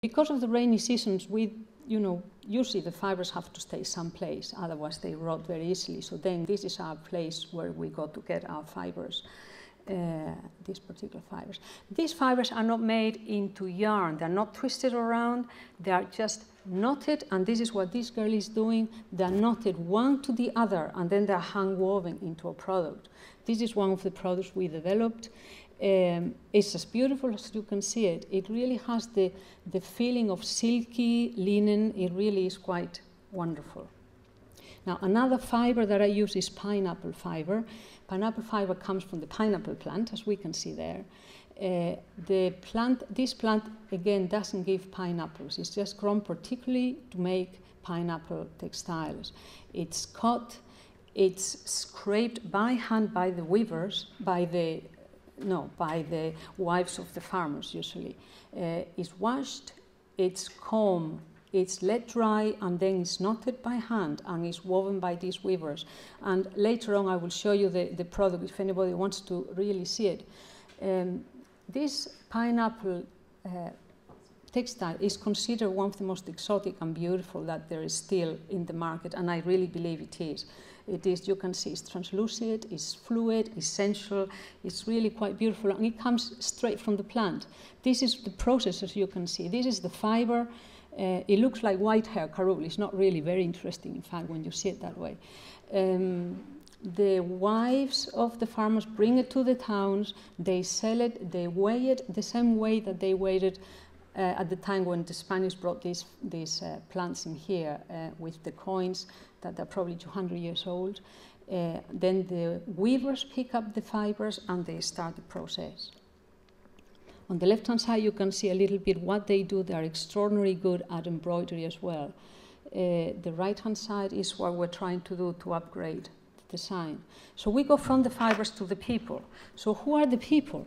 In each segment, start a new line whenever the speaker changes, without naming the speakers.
Because of the rainy seasons, usually the fibers have to stay someplace, otherwise they rot very easily. So then this is our place where we go to get our fibers, these particular fibers. These fibers are not made into yarn, they're not twisted around, they are just knotted, and this is what this girl is doing. They're knotted one to the other, and then they're hand woven into a product. This is one of the products we developed. It's as beautiful as you can see it. It really has the feeling of silky linen. It really is quite wonderful. Now, another fiber that I use is pineapple fiber. Pineapple fiber comes from the pineapple plant, as we can see there. This plant, again, doesn't give pineapples. It's just grown particularly to make pineapple textiles. It's cut, it's scraped by hand by the weavers, by the wives of the farmers usually. It's washed, it's combed, it's let dry, and then it's knotted by hand and is woven by these weavers. And later on I will show you the product if anybody wants to really see it. This pineapple textile is considered one of the most exotic and beautiful that there is still in the market, and I really believe it is. It is, you can see, it's translucent, it's fluid, it's sensual, it's really quite beautiful, and it comes straight from the plant. This is the process, as you can see. This is the fiber. It looks like white hair, carul. It's not really very interesting, in fact, when you see it that way. The wives of the farmers bring it to the towns, they sell it, they weigh it the same way that they weighed it at the time when the Spanish brought these plants in here with the coins that are probably 200 years old. Then the weavers pick up the fibers and they start the process. On the left-hand side, you can see a little bit what they do. They are extraordinarily good at embroidery as well. The right-hand side is what we're trying to do to upgrade the design. So we go from the fibers to the people. So who are the people?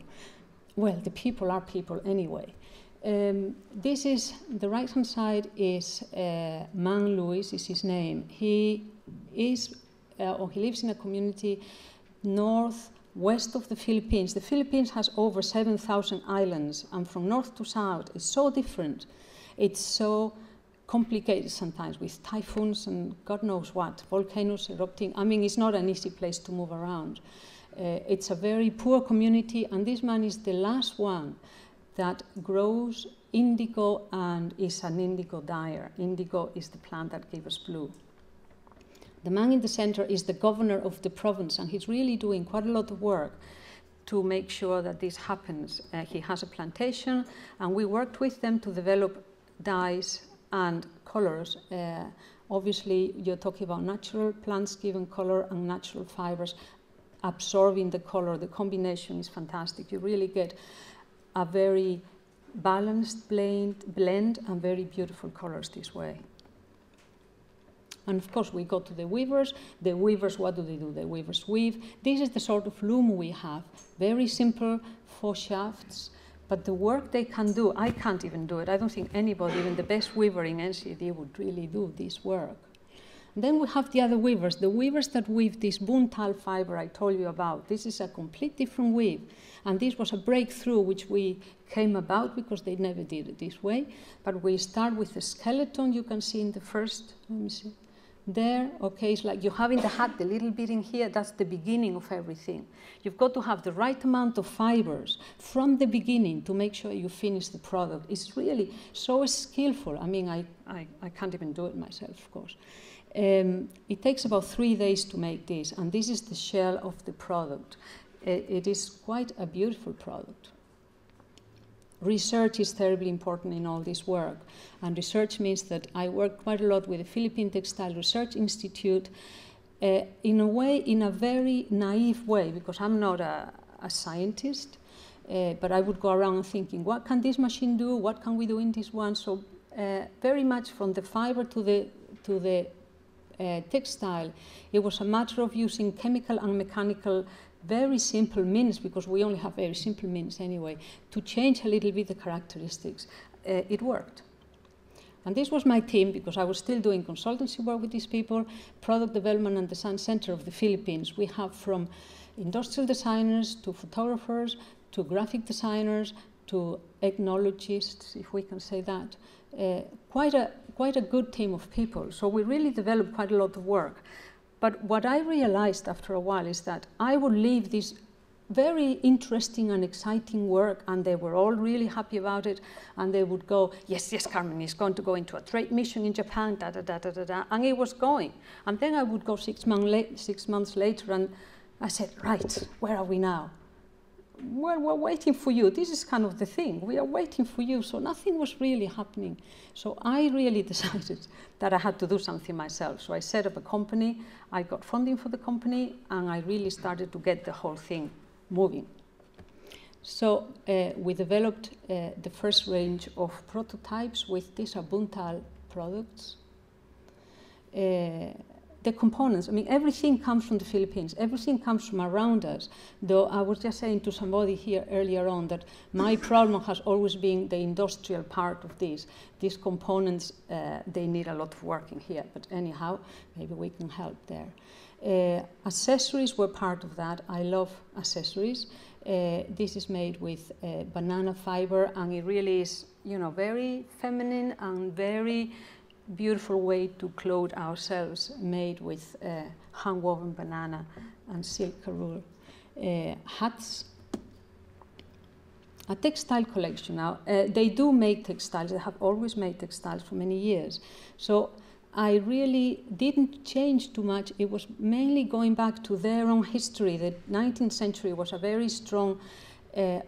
Well, the people are people anyway. This is, the right-hand side is Man Luis, is his name. He is, or he lives in a community northwest of the Philippines. The Philippines has over 7,000 islands, and from north to south, it's so different. It's so complicated sometimes with typhoons and God knows what, volcanoes erupting. I mean, it's not an easy place to move around. It's a very poor community, and this man is the last one that grows indigo and is an indigo dyer. Indigo is the plant that gave us blue. The man in the center is the governor of the province, and he's really doing quite a lot of work to make sure that this happens. He has a plantation, and we worked with them to develop dyes and colors. Obviously, you're talking about natural plants giving color and natural fibers absorbing the color. The combination is fantastic. You really get a very balanced blend and very beautiful colors this way. And of course, we go to the weavers. The weavers, what do they do? The weavers weave. This is the sort of loom we have. Very simple, 4 shafts. But the work they can do, I can't even do it. I don't think anybody, even the best weaver in NCAD, would really do this work. And then we have the other weavers, the weavers that weave this buntal fiber I told you about. This is a complete different weave. And this was a breakthrough which we came about because they never did it this way. But we start with the skeleton you can see in the first, let me see, there, okay, it's like you have in the hat the little bit in here, that's the beginning of everything. You've got to have the right amount of fibers from the beginning to make sure you finish the product. It's really so skillful. I mean, I can't even do it myself, of course. It takes about 3 days to make this, and this is the shell of the product. It is quite a beautiful product. Research is terribly important in all this work, and research means that I work quite a lot with the Philippine Textile Research Institute in a way, in a very naive way, because I'm not a scientist, but I would go around thinking, what can this machine do? What can we do in this one? So very much from the fiber to the textile, it was a matter of using chemical and mechanical very simple means, because we only have very simple means anyway, to change a little bit the characteristics. It worked. And this was my team, because I was still doing consultancy work with these people, Product Development and Design Center of the Philippines. We have from industrial designers to photographers to graphic designers to ethnologists, if we can say that, quite a good team of people. So we really developed quite a lot of work. But what I realized after a while is that I would leave this very interesting and exciting work, and they were all really happy about it, and they would go, yes, yes, Carmen is going to go into a trade mission in Japan, da da da da da da, and it was going. And then I would go 6 months later, and I said, right, where are we now? Well, we're waiting for you. This is kind of the thing. We are waiting for you. So nothing was really happening. So I really decided that I had to do something myself. So I set up a company. I got funding for the company, and I really started to get the whole thing moving. So we developed the first range of prototypes with these are Buntal products. The components, I mean, everything comes from the Philippines, everything comes from around us, though I was just saying to somebody here earlier on that my problem has always been the industrial part of this. These components, they need a lot of work in here, but anyhow, maybe we can help there. Accessories were part of that. I love accessories. This is made with banana fiber, and it really is, you know, very feminine and very beautiful way to clothe ourselves, made with hand-woven banana and silk carule. Hats, a textile collection. Now, they do make textiles. They have always made textiles for many years. So I really didn't change too much. It was mainly going back to their own history. The 19th century was a very strong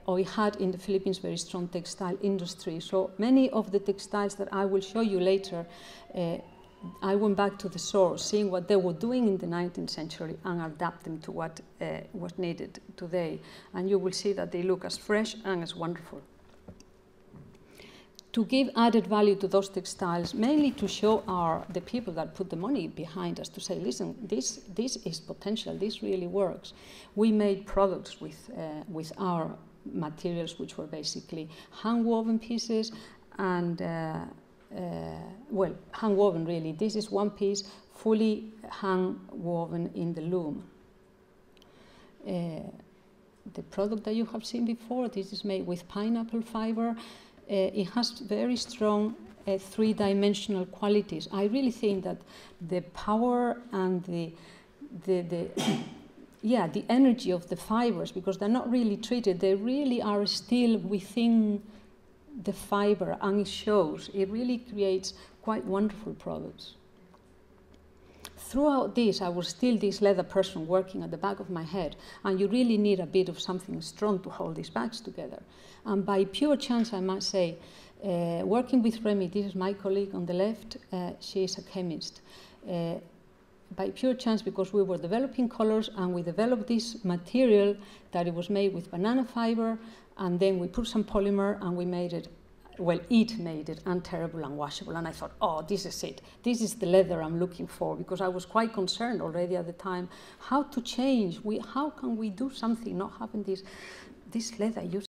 or it had in the Philippines very strong textile industry. So many of the textiles that I will show you later, I went back to the source, seeing what they were doing in the 19th century and adapt them to what was needed today. And you will see that they look as fresh and as wonderful. To give added value to those textiles, mainly to show the people that put the money behind us, to say, listen, this is potential, this really works. We made products with our materials, which were basically hand-woven pieces, and, well, hand-woven really. This is one piece, fully hand-woven in the loom. The product that you have seen before, this is made with pineapple fiber. It has very strong three-dimensional qualities. I really think that the power and the energy of the fibers, because they're not really treated, they really are still within the fiber, and it shows. It really creates quite wonderful products. Throughout this, I was still this leather person working at the back of my head, and you really need a bit of something strong to hold these bags together. And by pure chance, I must say, working with Remy, this is my colleague on the left, she is a chemist. By pure chance, because we were developing colors, and we developed this material that it was made with banana fiber, and then we put some polymer, and we made it, well, it made it untearable and washable. And I thought, oh, this is it. This is the leather I'm looking for, because I was quite concerned already at the time how to change. How can we do something, not having this leather? You